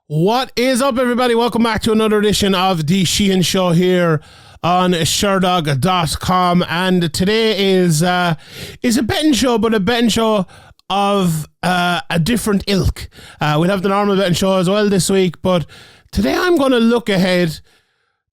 What is up, everybody? Welcome back to another edition of the Sheehan Show here on Sherdog.com. And today is a betting show, but a betting show of a different ilk. We'll have the normal betting show as well this week, but today I'm going to look ahead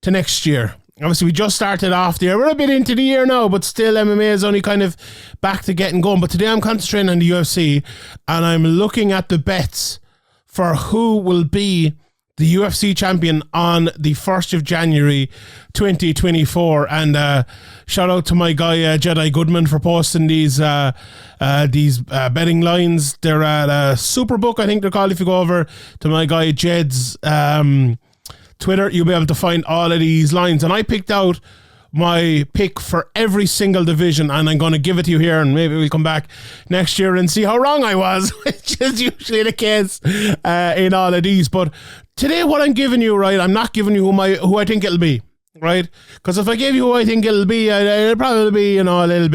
to next year. Obviously, we just started off the year. We're a bit into the year now, but still MMA is only kind of back to getting going. But today I'm concentrating on the UFC, and I'm looking at the bets for who will be the UFC champion on the 1st of January 2024. And shout out to my guy Jedi Goodman for posting these betting lines. They're at Superbook, I think they're called. If you go over to my guy Jed's Twitter, you'll be able to find all of these lines. And I picked out my pick for every single division, and I'm going to give it to you here, and maybe we'll come back next year and see how wrong I was, which is usually the case in all of these. But today what I'm giving you, right, I'm not giving you who I think it'll be, right? Because if I gave you who I think it'll be, it'll probably be, a little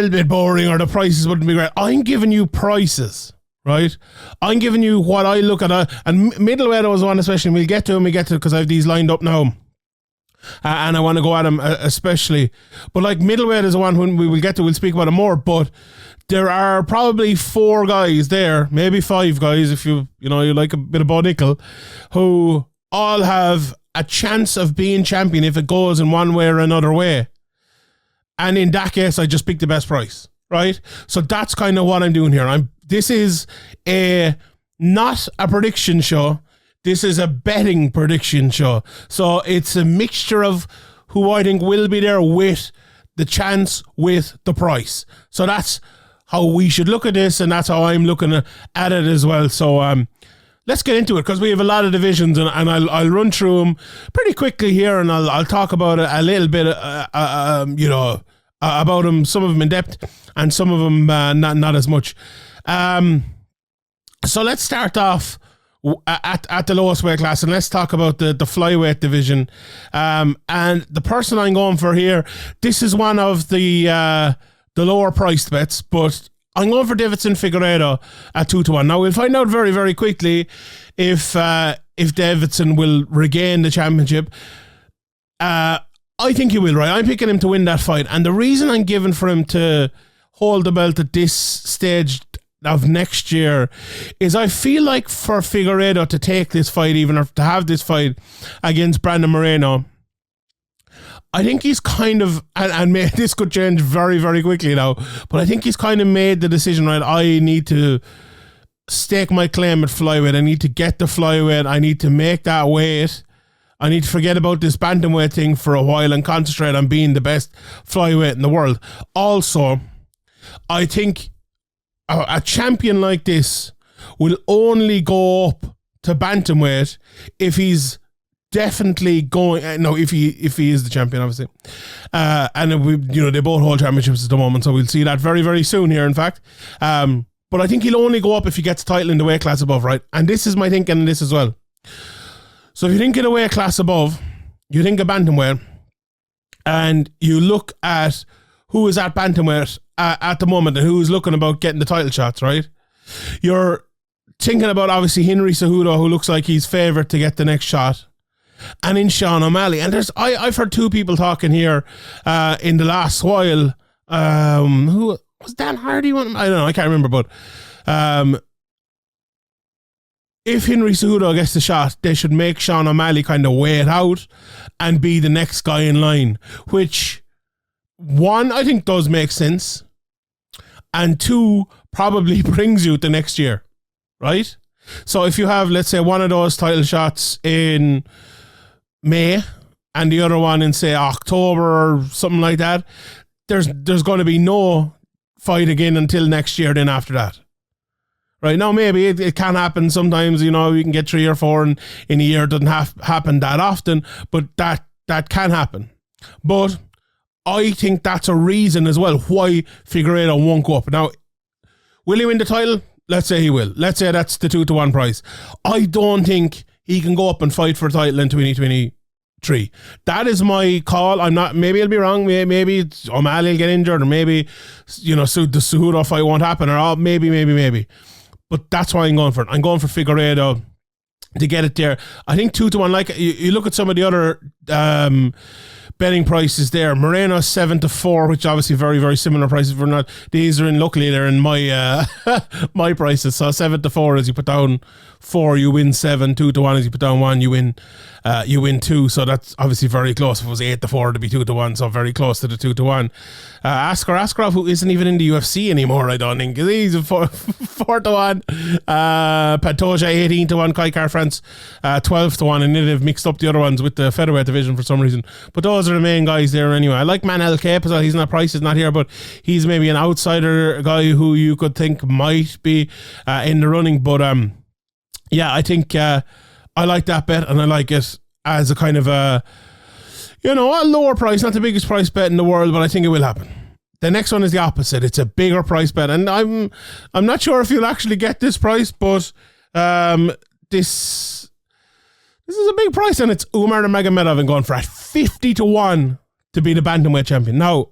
bit boring, or the prices wouldn't be great. I'm giving you prices, right? I'm giving you what I look at, and middleweight was one especially, and we'll get to him, because I have these lined up now. And I want to go at him especially. But like middleweight is the one when we will get to, we'll speak about it more. But there are probably 4 guys there, maybe 5 guys if you like a bit of Bo Nickel, who all have a chance of being champion if it goes in one way or another way. And in that case, I just pick the best price, right? So that's kind of what I'm doing here. This is not a prediction show. This is a betting prediction show. So it's a mixture of who I think will be there with the chance, with the price. So that's how we should look at this, and that's how I'm looking at it as well. So let's get into it, because we have a lot of divisions, and I'll run through them pretty quickly here, and I'll talk about it a little bit, about them, some of them in depth, and some of them not as much. So let's start off at the lowest weight class, and let's talk about the flyweight division. And the person I'm going for here, this is one of the lower priced bets, but I'm going for Davidson Figueiredo at 2-1. Now we'll find out very, very quickly if Davidson will regain the championship. I think he will, right? I'm picking him to win that fight, and the reason I'm giving for him to hold the belt at this stage of next year is I feel like for Figueiredo to take this fight, even, or to have this fight against Brandon Moreno, I think he's kind of, and this could change very, very quickly now, but I think he's kind of made the decision, right? I need to stake my claim at flyweight. I need to get the flyweight. I need to make that weight. I need to forget about this bantamweight thing for a while and concentrate on being the best flyweight in the world. Also, I think a champion like this will only go up to bantamweight if he's definitely going. If he is the champion, obviously, and they both hold championships at the moment, so we'll see that very, very soon here. In fact, but I think he'll only go up if he gets a title in the weight class above, right? And this is my thinking in this as well. So if you think in a weight class above, you think of bantamweight, and you look at who is at bantamweight at the moment and who's looking about getting the title shots, right? You're thinking about, obviously, Henry Cejudo, who looks like he's favourite to get the next shot, and in Sean O'Malley. And I've heard 2 people talking here in the last while. Who was Dan Hardy one? I don't know, I can't remember, but if Henry Cejudo gets the shot, they should make Sean O'Malley kind of wait out and be the next guy in line, which, 1, I think does make sense, and 2, probably brings you to next year, right? So if you have, let's say, one of those title shots in May and the other one in, say, October or something like that, there's going to be no fight again until next year then after that. Right? Now, maybe it can happen sometimes, you can get 3 or 4 in a year. It doesn't happen that often, but that can happen. But I think that's a reason as well why Figueiredo won't go up. Now, will he win the title? Let's say he will. Let's say that's the 2-1 price. I don't think he can go up and fight for a title in 2023. That is my call. I'm not, maybe I'll be wrong. Maybe O'Malley will get injured, or maybe, the Cejudo fight won't happen, or maybe. But that's why I'm going for it. I'm going for Figueiredo to get it there. I think 2-1. Like you look at some of the other betting prices there. Moreno 7-4, which obviously very, very similar prices. We're not, these are in, luckily they're in my my prices. So 7-4 as you put down 4, you win 7. 2-1 as you put down 1, you win 2. So that's obviously very close. If it was 8-4 to be 2-1, so very close to the 2-1. Askarov, who isn't even in the UFC anymore, I don't think. He's a 4-1. Pantoja 18-1. Kai Car-France 12-1. And they've mixed up the other ones with the featherweight division for some reason. But those are the main guys there anyway. I like Manel Cape as well. He's not price, is not here, but he's maybe an outsider guy who you could think might be in the running. But yeah, I think I like that bet, and I like it as a kind of a lower price, not the biggest price bet in the world, but I think it will happen. The next one is the opposite. It's a bigger price bet, and I'm not sure if you'll actually get this price, but this is a big price, and it's Umar Nurmagomedov and going for at 50-1 to be the Bantamweight champion. Now,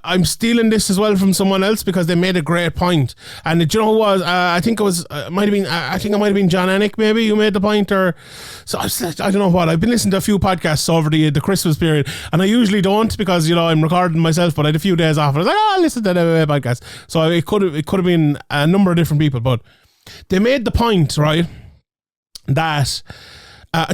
I'm stealing this as well from someone else because they made a great point. And do you know who was? I think it might have been John Anik maybe who made the point, or so I don't know what. I've been listening to a few podcasts over the Christmas period, and I usually don't because I'm recording myself. But I had a few days off, and I was like, I'll listen to the podcast. So it could have been a number of different people, but they made the point, right, that.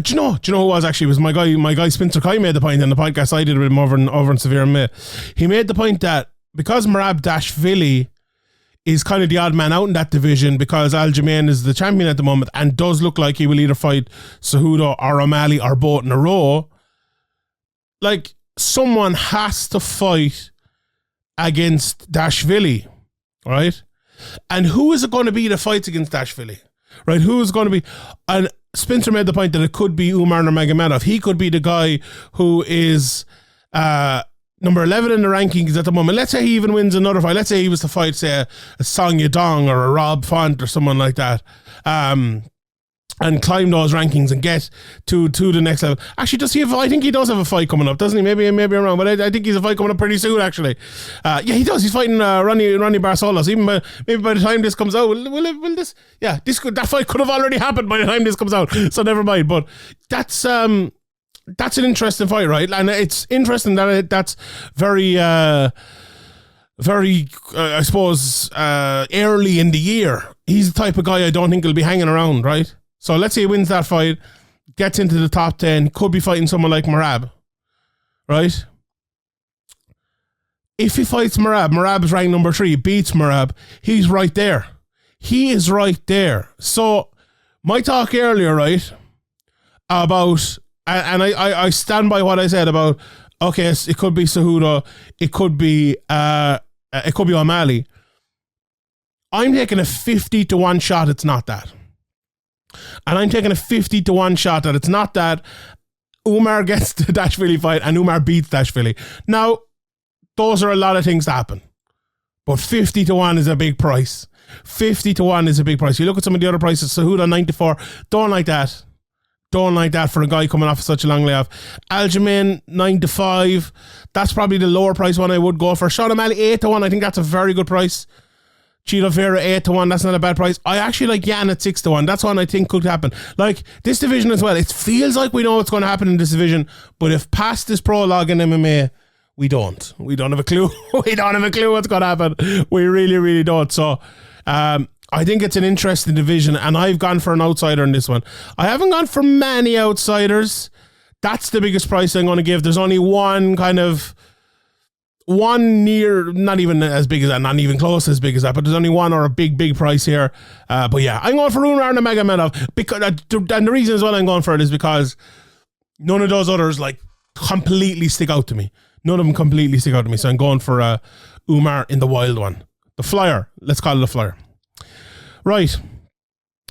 Do you know who it was actually? It was my guy Spencer Kai made the point in the podcast I did with him over in Severe May. He made the point that because Merab Dashvili is kind of the odd man out in that division, because Aljamain is the champion at the moment and does look like he will either fight Cejudo or O'Malley or both in a row, like someone has to fight against Dashvili, right? And who is it going to be that fights against Dashvili? Right, who is going to be? And Spencer made the point that it could be Umar Nurmagomedov. He could be the guy who is number 11 in the rankings at the moment. Let's say he even wins another fight. Let's say he was to fight, say, a Song Yadong or a Rob Font or someone like that, and climb those rankings and get to the next level. Actually, I think he does have a fight coming up, doesn't he? Maybe I'm wrong, but I think he's a fight coming up pretty soon, actually. Yeah, he does. He's fighting Ronnie Barcelos. Maybe by the time this comes out, that fight could have already happened by the time this comes out, so never mind. But that's an interesting fight, right? And it's interesting that that's very, very, I suppose, early in the year. He's the type of guy I don't think he'll be hanging around, right? So let's say he wins that fight, gets into the top 10, could be fighting someone like Merab, right? If he fights Merab is ranked number 3, beats Merab, he's right there. He is right there. So my talk earlier, right, about, and I stand by what I said about, okay, it could be Cejudo, it could be O'Malley. I'm taking a 50-1 shot it's not that. And I'm taking a 50-1 shot that it's not that. Umar gets the Dashvili fight and Umar beats Dashvili. Now, those are a lot of things to happen. But 50-1 is a big price. 50-1 is a big price. You look at some of the other prices, Cejudo 94, don't like that. Don't like that for a guy coming off such a long layoff. Aljamain 9-5, that's probably the lower price one I would go for. Sean O'Malley 8-1, I think that's a very good price. Chito Vera 8-1, that's not a bad price. I actually like Yan at 6-1. That's one I think could happen. Like this division as well, it feels like we know what's going to happen in this division, but if past this prologue in MMA, we don't have a clue. We don't have a clue what's going to happen. We really, really don't. So I think it's an interesting division, and I've gone for an outsider in this one. I haven't gone for many outsiders. That's the biggest price I'm going to give. There's only one near, not even as big as that, not even close as big as that, but there's only one or a big price here. But yeah, I'm going for Umar Nurmagomedov, because and the reason as well I'm going for it is because none of those others like completely stick out to me. None of them completely stick out to me. So I'm going for Umar in the wild one. The flyer. Let's call it a flyer. Right.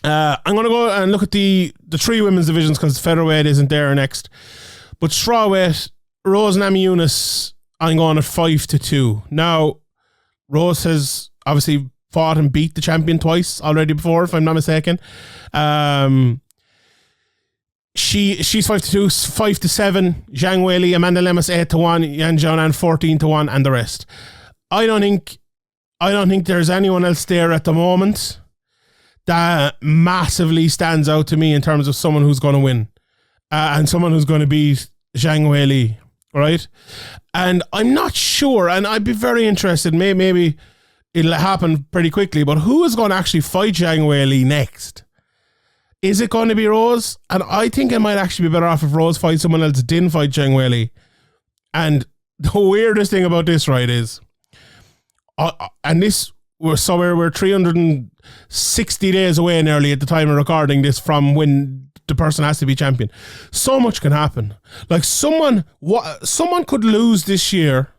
I'm going to go and look at the 3 women's divisions because featherweight isn't there next. But strawweight, Rose Namajunas, I'm going at 5-2. Now, Rose has obviously fought and beat the champion twice already before, if I'm not mistaken. She's 5-2, 5-7. Zhang Weili, Amanda Lemus 8-1, Yan Xiaonan 14-1, and the rest. I don't think there's anyone else there at the moment that massively stands out to me in terms of someone who's going to win and someone who's going to beat Zhang Weili, right? And I'm not sure, and I'd be very interested, maybe it'll happen pretty quickly, but who is going to actually fight Zhang Weili next? Is it going to be Rose? And I think it might actually be better off if Rose fights someone else that didn't fight Zhang Weili. And the weirdest thing about this, right, is, and this, we're 360 days away nearly at the time of recording this from when the person has to be champion. So much can happen. Like someone could lose this year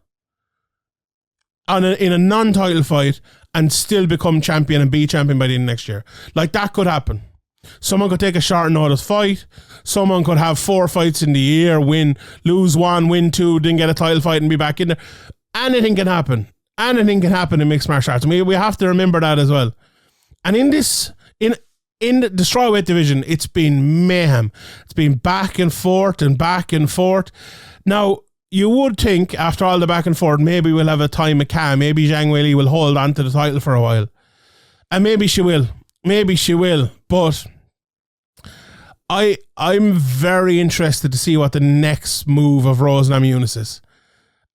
in a non-title fight and still become champion and be champion by the end of next year. Like that could happen. Someone could take a short notice fight. Someone could have 4 fights in the year, lose 1, win 2, then get a title fight and be back in there. Anything can happen. Anything can happen in mixed martial arts. We have to remember that as well. And in the strawweight division, it's been mayhem. It's been back and forth and back and forth. Now, you would think after all the back and forth, maybe we'll have a time of calm. Maybe Zhang Weili will hold on to the title for a while. And maybe she will. But I'm very interested to see what the next move of Rose Namajunas is.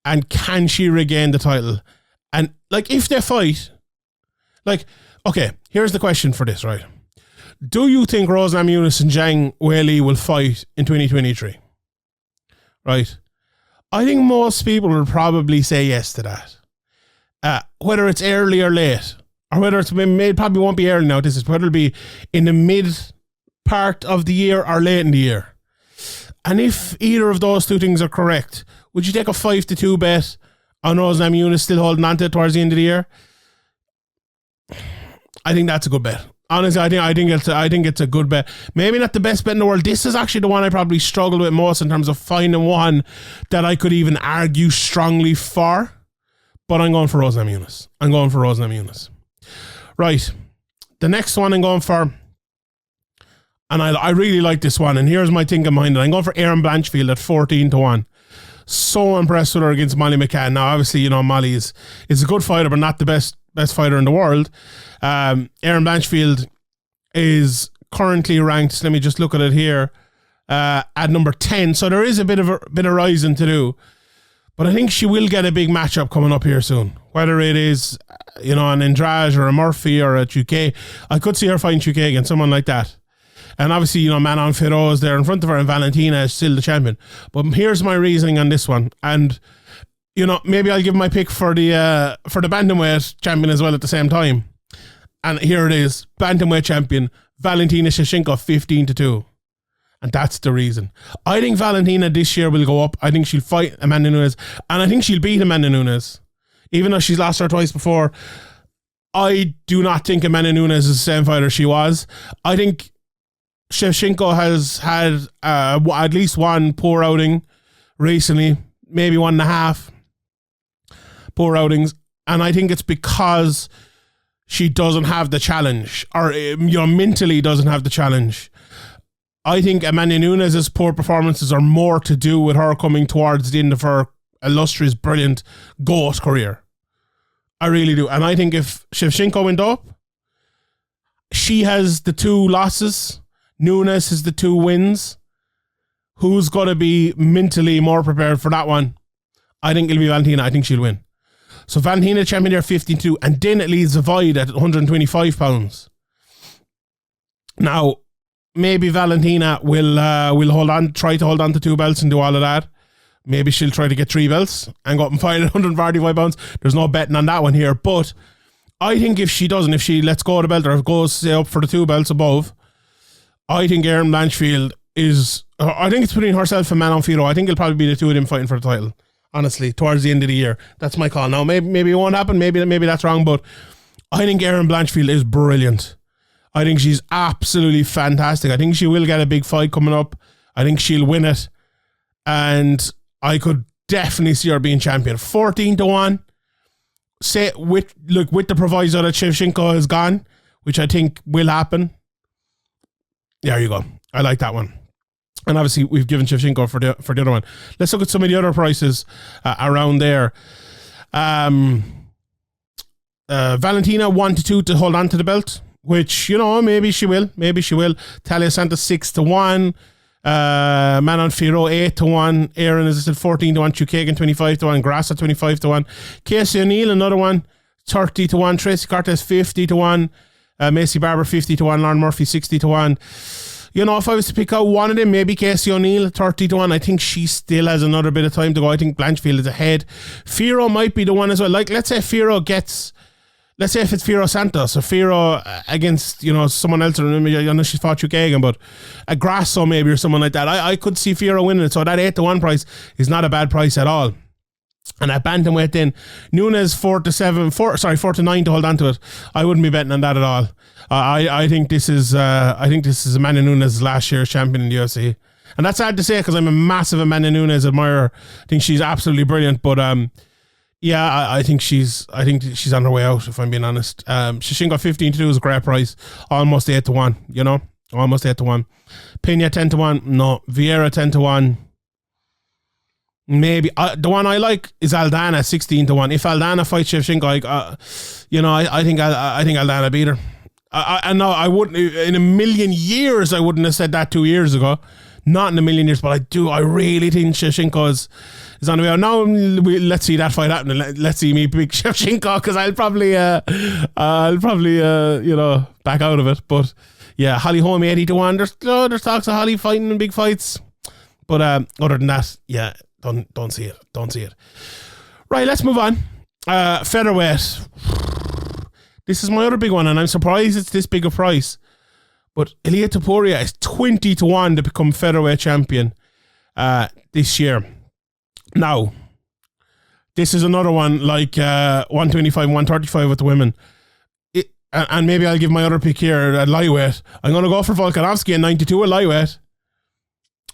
And can she regain the title? And like if they fight, like, okay, here's the question for this, right? Do you think Rose Namajunas and Zhang Weili will fight in 2023? Right? I think most people will probably say yes to that. Whether it's early or late, or whether it's probably won't be early now, whether it'll be in the mid part of the year or late in the year. And if either of those two things are correct, would you take a 5-2 bet on Rose Namajunas still holding on to it towards the end of the year? I think that's a good bet. Honestly, I think it's a good bet. Maybe not the best bet in the world. This is actually the one I probably struggle with most in terms of finding one that I could even argue strongly for. But I'm going for Rose Namajunas. Right. The next one I'm going for, and I really like this one, and here's my thinking behind it. I'm going for Erin Blanchfield at 14-1. So impressed with her against Molly McCann. Now, obviously, Molly is a good fighter, but not the best fighter in the world. Erin Blanchfield is currently ranked, let me just look at it here, at number 10. So there is a bit of rising to do. But I think she will get a big matchup coming up here soon. Whether it is, an Andrade or a Murphy or a Chuque. I could see her fighting Chuque against someone like that. And obviously, Manon Fiorot is there in front of her, and Valentina is still the champion. But here's my reasoning on this one. And, maybe I'll give my pick for the Bantamweight champion as well at the same time. And here it is. Bantamweight champion, Valentina Shevchenko, 15-2. And that's the reason. I think Valentina this year will go up. I think she'll fight Amanda Nunes. And I think she'll beat Amanda Nunes. Even though she's lost her twice before, I do not think Amanda Nunes is the same fighter she was. I think Shevchenko has had at least one poor outing recently. Maybe 1.5 poor outings. And I think it's because she doesn't have the challenge. Or, mentally doesn't have the challenge. I think Amanda Nunes' poor performances are more to do with her coming towards the end of her illustrious, brilliant GOAT career. I really do. And I think if Shevchenko went up, she has the 2 losses, Nunes has the 2 wins. Who's going to be mentally more prepared for that one? I think it'll be Valentina. I think she'll win. So Valentina champion there 15-2, and then it leaves a void at 125 pounds. Now, maybe Valentina will try to hold on to 2 belts and do all of that. Maybe she'll try to get 3 belts and go up and fight at 145 pounds. There's no betting on that one here. But I think if she lets go of the belt or goes say up for the 2 belts above, I think Erin Blanchfield I think it's between herself and Manon Fiorot. I think it'll probably be the 2 of them fighting for the title. Honestly, towards the end of the year. That's my call. Now, maybe it won't happen. Maybe that's wrong. But I think Erin Blanchfield is brilliant. I think she's absolutely fantastic. I think she will get a big fight coming up. I think she'll win it. And I could definitely see her being champion. 14-1. Say with the proviso that Shevchenko is gone, which I think will happen. There you go. I like that one. And obviously we've given Shevchenko for the other one. Let's look at some of the other prices around there. Valentina 1-2 to hold on to the belt. which, you know, maybe she will. Talia Santos 6-1. Manon Firo 8-1. Aaron is at 14-1. Chukagan 25-1. Grassa 25-1. Casey O'Neill, another one, 30-1. Tracy Cortez 50-1. Macy Barber 50-1. Lauren Murphy 60-1. You know, if I was to pick out one of them, maybe Casey O'Neill 30-1. I think she still has another bit of time to go. I think Blanchfield is ahead. Firo might be the one as well. Like, let's say Firo gets, let's say if it's Firo Santos or Firo against, you know, someone else. I know she's fought Chukagan, but a Grasso maybe or someone like that. I could see Firo winning it. So that 8-1 price is not a bad price at all. And at bantamweight then, Nunes 4-9 to hold on to it. I wouldn't be betting on that at all. I think this is Amanda Nunes' last year's champion in the UFC, and that's sad to say because I'm a massive Amanda Nunes admirer. I think she's absolutely brilliant, but yeah, I think she's on her way out, if I'm being honest. Shashinko 15-2 is a great price, almost 8-1. You know, almost 8-1. Pena 10-1, no. Vieira 10-1. Maybe the one I like is Aldana 16-1. If Aldana fights Shevchenko, I think Aldana beat her. I know I wouldn't in a million years. I wouldn't have said that 2 years ago. Not in a million years, but I do. I really think Shevchenko is on the way out. Now let's see that fight happen. Let's see me pick Shevchenko because I'll probably back out of it. But yeah, Holly Holm 80-1. There's talks of Holly fighting in big fights, but other than that, yeah. Don't see it. Right, let's move on. Featherweight. This is my other big one, and I'm surprised it's this big a price. But Ilia Topuria is 20-1 to become featherweight champion this year. Now, this is another one like 125, 135 with the women. And maybe I'll give my other pick here at lightweight. I'm going to go for Volkanovski at 92 at lightweight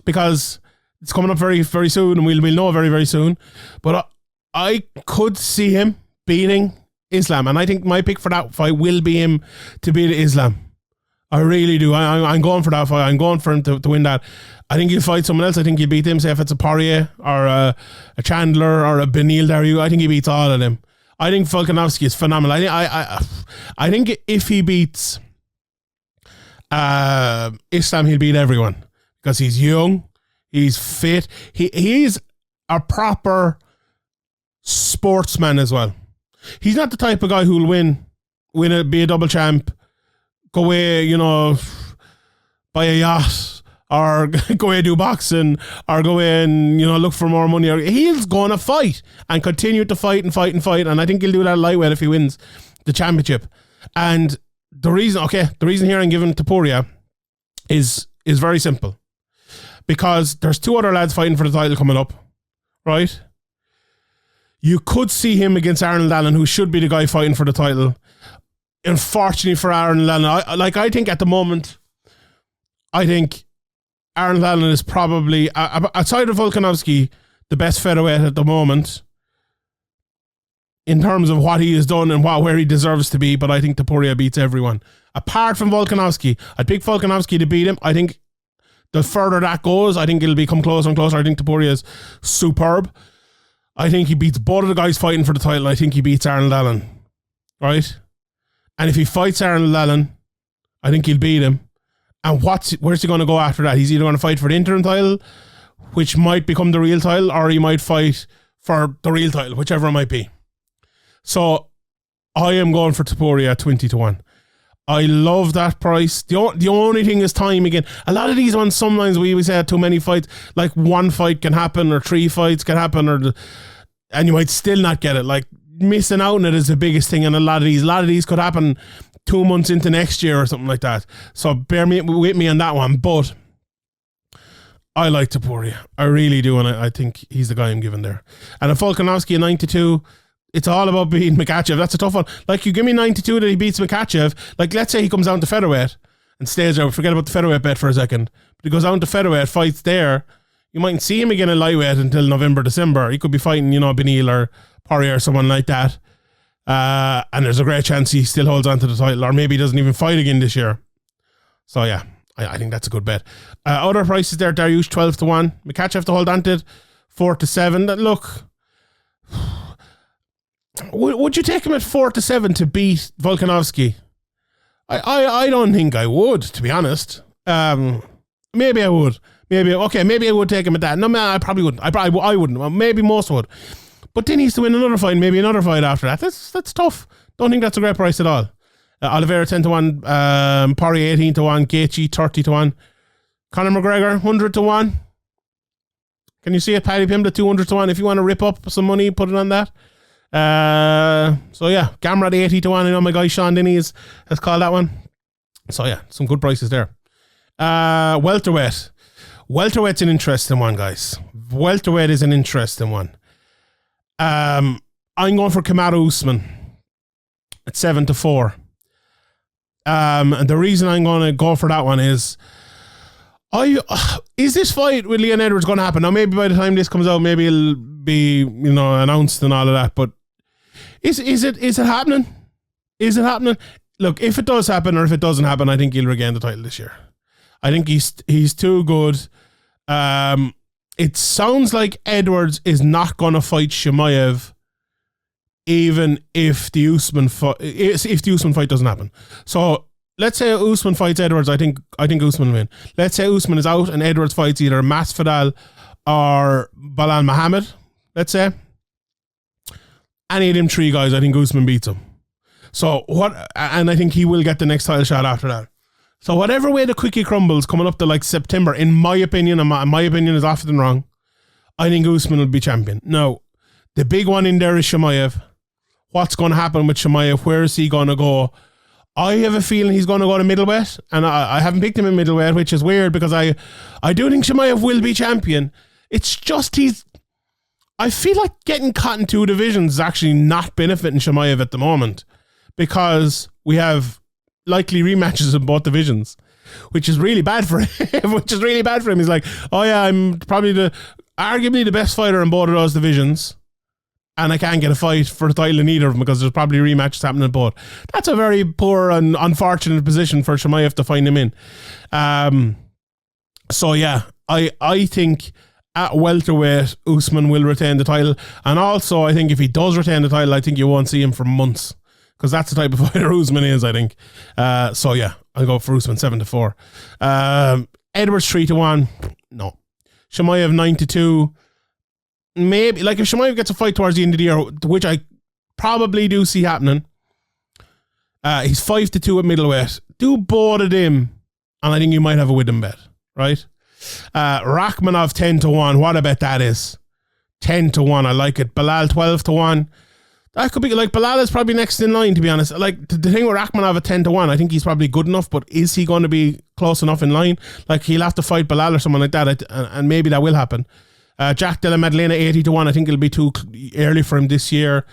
because it's coming up very, very soon, and we'll know very, very soon. But I could see him beating Islam, and I think my pick for that fight will be him to beat Islam. I really do. I'm going for that fight. I'm going for him to win that. I think he'll fight someone else. I think he'll beat him. Say if it's a Poirier or a Chandler or a Benil Dariu, I think he beats all of them. I think Volkanovski is phenomenal. I think if he beats Islam, he'll beat everyone because he's young. He's fit. He's a proper sportsman as well. He's not the type of guy who'll be a double champ, go away, buy a yacht, or go away do boxing, or go away and look for more money. He's going to fight and continue to fight and fight and fight. And I think he'll do that lightweight if he wins the championship. And the reason here I'm giving Topuria is very simple. Because there's two other lads fighting for the title coming up, right? You could see him against Arnold Allen, who should be the guy fighting for the title. Unfortunately for Arnold Allen, I think at the moment, Arnold Allen is probably, outside of Volkanovski, the best featherweight at the moment in terms of what he has done and where he deserves to be. But I think Topuria beats everyone. Apart from Volkanovski, I'd pick Volkanovski to beat him. I think the further that goes, I think it'll become closer and closer. I think Topuria is superb. I think he beats both of the guys fighting for the title. I think he beats Arnold Allen. Right? And if he fights Arnold Allen, I think he'll beat him. And where's he going to go after that? He's either going to fight for the interim title, which might become the real title, or he might fight for the real title, whichever it might be. So I am going for Topuria 20-1. I love that price. The only thing is time again. A lot of these ones, sometimes we say too many fights, like one fight can happen or three fights can happen, and you might still not get it. Like missing out on it is the biggest thing, and a lot of these could happen 2 months into next year or something like that. So bear with me on that one. But I like Topuria. I really do, and I think he's the guy I'm giving there. And if Volkanovski at 92, it's all about beating Makhachev. That's a tough one. Like, you give me 92 that he beats Makhachev. Like, let's say he comes down to featherweight and stays there. Forget about the featherweight bet for a second. But he goes down to featherweight, fights there. You mightn't see him again in lightweight until November, December. He could be fighting, Benil or Poirier or someone like that. And there's a great chance he still holds on to the title, or maybe he doesn't even fight again this year. So, yeah, I think that's a good bet. Other prices there, Dariush 12-1. Makhachev to hold on to it, 4-7. Look, would you take him at 4-7 to beat Volkanovski? I don't think I would, to be honest. Maybe I would. Maybe I would take him at that. No, man, I probably wouldn't. I wouldn't. Well, maybe most would. But then he needs to win another fight, maybe another fight after that. That's tough. Don't think that's a great price at all. Oliveira 10-1, Poirier 18-1, Gaethje 30-1, Conor McGregor 100-1. Can you see it? Paddy Pimblett 200-1. If you want to rip up some money, put it on that. So yeah, Gamrot 80-1. I know my guy Sean Denny has called that one. So yeah, some good prices there. Welterweight. Welterweight's an interesting one, guys. Welterweight is an interesting one. I'm going for Kamaru Usman at 7-4. And the reason I'm going to go for that one is, is this fight with Leon Edwards going to happen? Now, maybe by the time this comes out, maybe it'll be, announced and all of that. But is it happening? Is it happening? Look, if it does happen or if it doesn't happen, I think he'll regain the title this year. I think he's too good. It sounds like Edwards is not going to fight Chimaev, even if the Usman fight doesn't happen. So let's say Usman fights Edwards. I think Usman will win. Let's say Usman is out and Edwards fights either Masvidal or Bilal Muhammad. Let's say any of them three guys, I think Usman beats him. So and I think he will get the next title shot after that. So whatever way the cookie crumbles coming up to like September, in my opinion, and my opinion is often wrong, I think Usman will be champion. Now, the big one in there is Chimaev. What's going to happen with Chimaev? Where is he going to go? I have a feeling he's going to go to middleweight, and I haven't picked him in middleweight, which is weird because I do think Chimaev will be champion. It's just I feel like getting caught in two divisions is actually not benefiting Chimaev at the moment because we have likely rematches in both divisions, which is really bad for him. He's like, oh yeah, I'm probably arguably the best fighter in both of those divisions, and I can't get a fight for the title in either of them because there's probably rematches happening in both. That's a very poor and unfortunate position for Chimaev to find him in. So yeah, I think at welterweight, Usman will retain the title, and also I think if he does retain the title, I think you won't see him for months. Because that's the type of fighter Usman is, I think. So yeah, I'll go for Usman 7-4. Edwards 3-1. No. Chimaev 9-2. Maybe, like if Chimaev gets a fight towards the end of the year, which I probably do see happening, he's 5-2 at middleweight. Do both of them, and I think you might have a with them bet, right? Rakhmonov 10-1. What a bet that is. 10-1. I like it. Bilal 12-1. That could be like Bilal is probably next in line, to be honest. Like the thing with Rakhmonov at 10-1, I think he's probably good enough, but is he going to be close enough in line? Like he'll have to fight Bilal or someone like that, and maybe that will happen. Jack Della Maddalena 80-1. I think it'll be too early for him this year.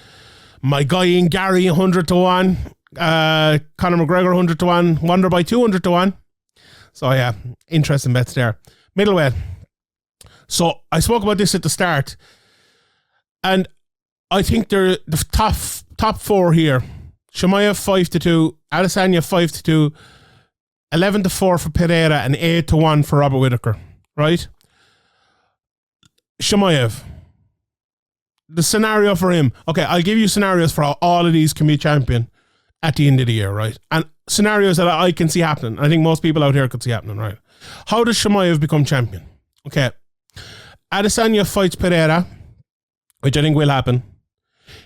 My guy in Gary 100-1. Conor McGregor 100-1. Wonderboy 200-1. So yeah, interesting bets there. Middleweight. So I spoke about this at the start, and I think they're the top four here. Chimaev 5-2, Adesanya 5-2, 11-4 for Pereira, and 8-1 for Robert Whittaker. Right? Chimaev. The scenario for him. Okay, I'll give you scenarios for how all of these can be champion at the end of the year, right? And scenarios that I can see happening. I think most people out here could see happening, right? How does Chimaev become champion? Okay. Adesanya fights Pereira, which I think will happen.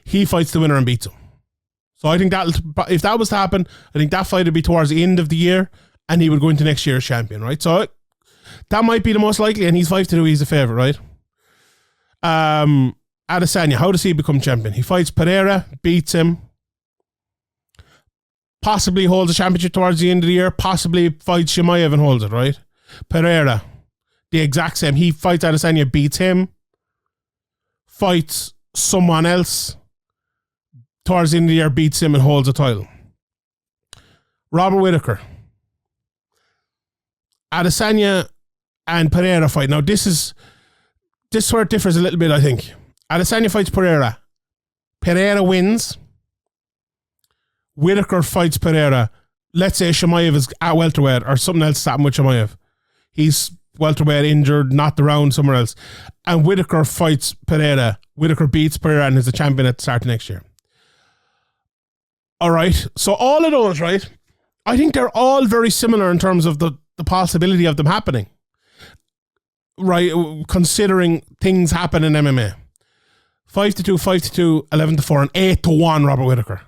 He fights the winner and beats him. So I think if that was to happen, I think that fight would be towards the end of the year and he would go into next year as champion, right? So that might be the most likely, and he's 5-2, he's the favourite, right? Adesanya, how does he become champion? He fights Pereira, beats him, possibly holds a championship towards the end of the year, possibly fights Chimaev and holds it, right? Pereira, the exact same. He fights Adesanya, beats him, fights someone else towards the end of the year, beats him and holds a title. Robert Whittaker, Adesanya and Pereira fight. Now this is where it differs a little bit, I think. Adesanya fights Pereira. Pereira wins. Whittaker fights Pereira. Let's say Chimaev is at welterweight or something else happened with Chimaev. He's welterweight, injured, not around, somewhere else. And Whittaker fights Pereira. Whittaker beats Pereira and is the champion at the start of next year. All right. So all of those, right? I think they're all very similar in terms of the possibility of them happening. Right, considering things happen in MMA. 5-2, 5-2, 11-4, and 8-1 Robert Whittaker.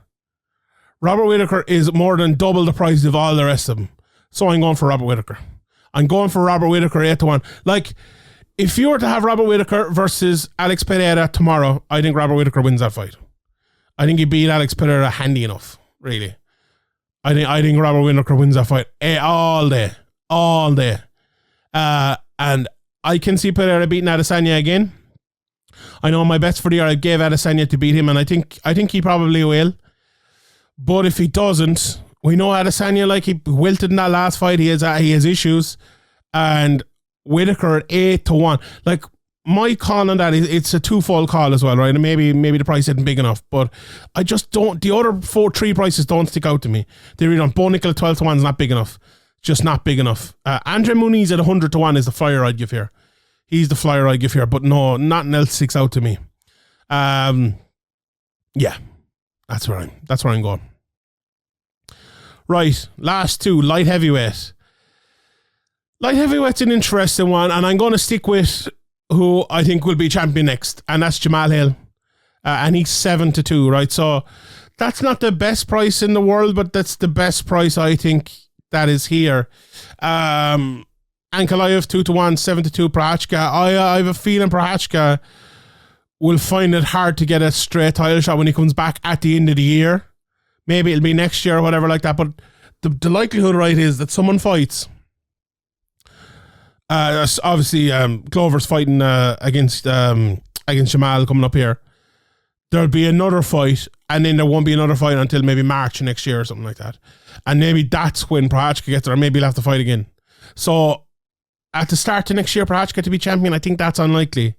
Robert Whittaker is more than double the price of all the rest of them. So I'm going for Robert Whittaker. I'm going for Robert Whittaker 8-1. Like, if you were to have Robert Whittaker versus Alex Pereira tomorrow, I think Robert Whittaker wins that fight. I think he beat Alex Pereira handy enough, really. I think Robert Whittaker wins that fight all day. And I can see Pereira beating Adesanya again. I know my bets for the year, I gave Adesanya to beat him, and I think he probably will. But if he doesn't, we know Adesanya, like, he wilted in that last fight. He has issues, and Whittaker at 8-1. Like, my call on that is it's a twofold call as well, right? And maybe the price isn't big enough, but I just don't. The other 3 prices don't stick out to me. They really don't. Bo Nickel at 12-1 is not big enough. Just not big enough. Andre Muniz at 100-1 is the flyer I'd give here. He's the flyer I'd give here, but no, nothing else sticks out to me. Yeah, that's where I'm going. Right, last 2, light heavyweight. Light heavyweight's an interesting one, and I'm going to stick with who I think will be champion next, and that's Jamal Hill. And he's 7-2, right? So that's not the best price in the world, but that's the best price I think that is here. Ankalaev 2-1, 7-2 Prochazka. I have a feeling Prochazka will find it hard to get a straight title shot when he comes back at the end of the year. Maybe it'll be next year or whatever like that, but the likelihood, right, is that someone fights. Obviously, Glover's fighting against Jamal coming up here. There'll be another fight, and then there won't be another fight until maybe March next year or something like that. And maybe that's when Prochazka gets there, or maybe he'll have to fight again. So, at the start of next year, Prochazka to be champion, I think that's unlikely.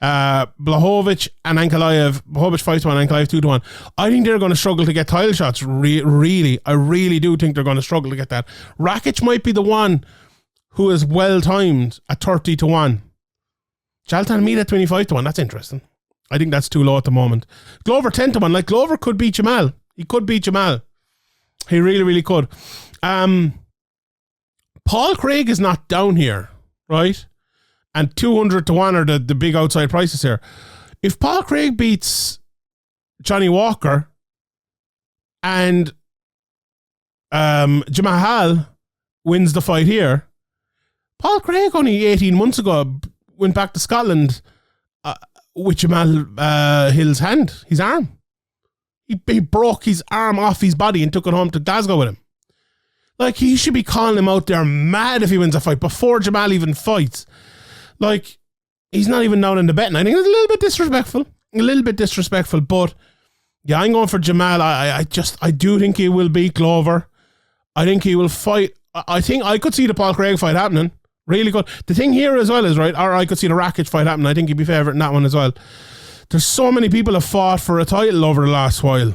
Blachowicz and Ankalaev. Blachowicz 5-1, Ankalaev 2-1. I think they're going to struggle to get title shots. Really, I really do think they're going to struggle to get that. Rakic might be the one who is well timed at 30-1. Jaltan Mead at 25-1. That's interesting. I think that's too low at the moment. Glover 10-1. Like, Glover could beat Jamal. He could beat Jamal. He really, really could. Paul Craig is not down here, right? And 200-1 are the big outside prices here. If Paul Craig beats Johnny Walker and Jamal wins the fight here, Paul Craig only 18 months ago went back to Scotland with Jamal Hill's hand, his arm. He broke his arm off his body and took it home to Glasgow with him. Like, he should be calling him out there mad if he wins a fight before Jamal even fights. Like, he's not even down in the betting. I think it's a little bit disrespectful. But yeah, I'm going for Jamal. I do think he will beat Glover. I think he will fight. I think I could see the Paul Craig fight happening. Really good. The thing here as well is, right, or I could see the Rakic fight happening. I think he'd be favourite in that one as well. There's so many people have fought for a title over the last while.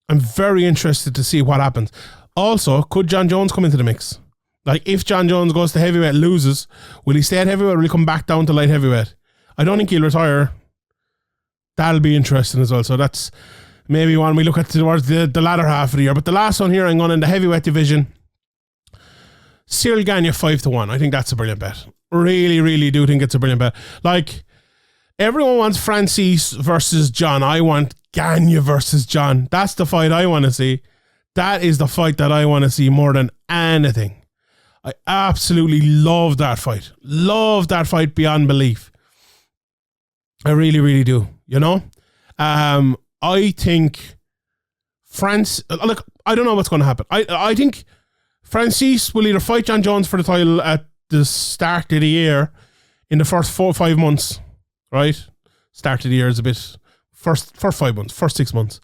I'm very interested to see what happens. Also, could John Jones come into the mix? Like, if John Jones goes to heavyweight and loses, will he stay at heavyweight or will he come back down to light heavyweight? I don't think he'll retire. That'll be interesting as well. So that's maybe one we look at towards the latter half of the year. But the last one here, I'm going in the heavyweight division. Cyril Gane 5-1. I think that's a brilliant bet. Really, really do think it's a brilliant bet. Like, everyone wants Francis versus John. I want Gane versus John. That's the fight I want to see. That is the fight that I want to see more than anything. I absolutely love that fight. Love that fight beyond belief. I really, really do. You know? I think look, I don't know what's going to happen. I think Francis will either fight John Jones for the title at the start of the year in the first 4 or 5 months, right? Start of the year is a bit first 5 months, first 6 months.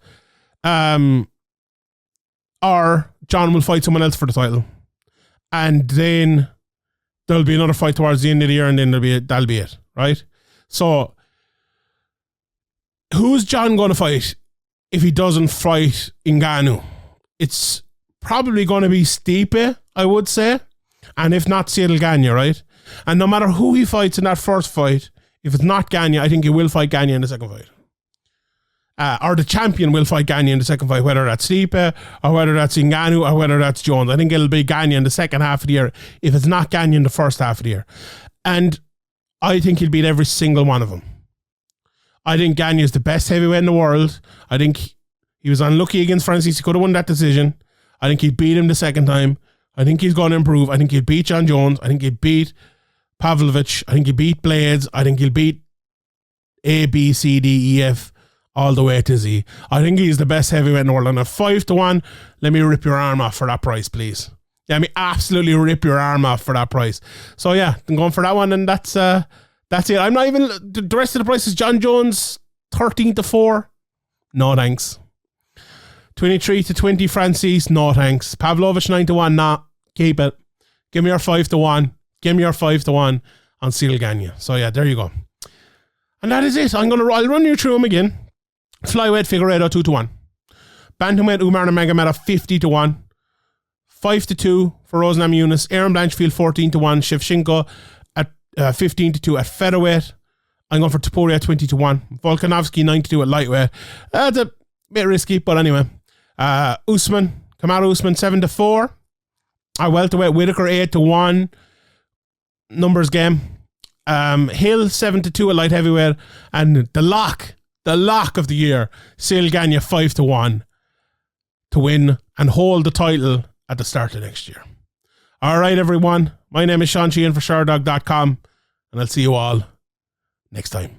Or John will fight someone else for the title. And then there'll be another fight towards the end of the year, and then that'll be it, right? So, who's John going to fight if he doesn't fight Ngannou? It's probably going to be Stipe, I would say, and if not, Cyril Gane, right? And no matter who he fights in that first fight, if it's not Gane, I think he will fight Gane in the second fight. or the champion will fight Gane in the second fight, whether that's Stipe or whether that's Ngannou or whether that's Jones. I think it'll be Gane in the second half of the year if it's not Gane in the first half of the year. And I think he'll beat every single one of them. I think Gane is the best heavyweight in the world. I think he was unlucky against Francis. He could have won that decision. I think he'd beat him the second time. I think he's going to improve. I think he'll beat John Jones. I think he'll beat Pavlovich. I think he'll beat Blades. I think he'll beat A, B, C, D, E, F, all the way to Z. I think he's the best heavyweight in the world. And at 5-1, let me rip your arm off for that price, please. Let me absolutely rip your arm off for that price. So yeah, I'm going for that one, and that's it. I'm not even, the rest of the price is John Jones 13-4. No thanks. 23-20 Francis. No thanks. Pavlovich 9-1. Nah, keep it. Give me your 5-1. Give me your 5-1 on Cyril Gane. So yeah, there you go. And that is it. I'll run you through them again. Flyweight Figueiredo 2-1. Bantamweight Umar Nurmagomedov 50-1. 5-2 for Rosenam Yunus. Aaron Blanchfield 14-1. Shevchenko at 15-2 at featherweight. I'm going for Topuria 20-1. Volkanovski 9-2 at lightweight. That's a bit risky, but anyway. Kamaru Usman 7-4. Welterweight Whitaker 8-1. Numbers game. Hill 7-2 at light heavyweight, and the lock of the year, Cyril Gane 5-1 to win and hold the title at the start of next year. All right, everyone. My name is Sheehan for Sherdog.com, and I'll see you all next time.